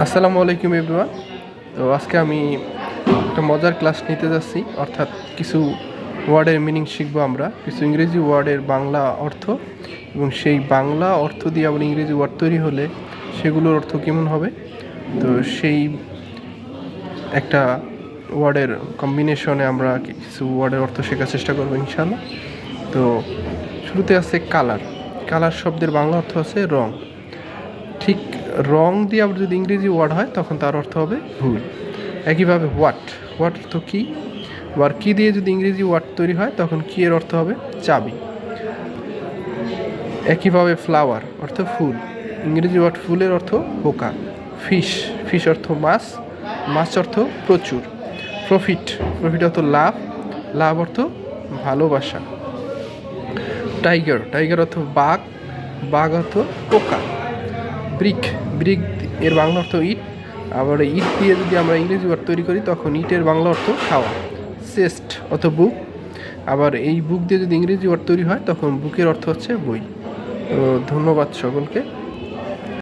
আসসালামু আলাইকুম এভরিওয়ান। তো আজকে আমি একটা মজার ক্লাস নিতে যাচ্ছি, অর্থাৎ কিছু ওয়ার্ডের মিনিং শিখবো আমরা, কিছু ইংরেজি ওয়ার্ডের বাংলা অর্থ, এবং সেই বাংলা অর্থ দিয়ে আবার ইংরেজি ওয়ার্ড তৈরি হলে সেগুলোর অর্থ কেমন হবে। তো সেই একটা ওয়ার্ডের কম্বিনেশনে আমরা কিছু ওয়ার্ডের অর্থ শেখার চেষ্টা করবো ইনশাআল্লাহ। তো শুরুতে আছে কালার। কালার শব্দের বাংলা অর্থ আছে রং। ঠিক রং দিয়ে আবার যদি ইংরেজি ওয়ার্ড হয় তখন তার অর্থ হবে ভুল। একইভাবে হোয়াট অর্থ কী, আবার কী দিয়ে যদি ইংরেজি ওয়ার্ড তৈরি হয় তখন কী এর অর্থ হবে চাবি। একইভাবে ফ্লাওয়ার অর্থ ফুল, ইংরেজি ওয়ার্ড ফুলের অর্থ পোকা। ফিশ অর্থ মাছ অর্থ প্রচুর। প্রফিট অর্থ লাভ অর্থ ভালোবাসা। টাইগার অর্থ বাঘ অর্থ পোকা। ব্রিক এর বাংলা অর্থ ইট, আবার ইট দিয়ে যদি আমরা ইংরেজি ওয়ার্ড তৈরি করি তখন ইটের বাংলা অর্থ খাওয়া। চেস্ট অর্থ বুক, আবার এই বুক দিয়ে যদি ইংরেজি ওয়ার্ড তৈরি হয় তখন বুকের অর্থ হচ্ছে বই। তো ধন্যবাদ সকলকে।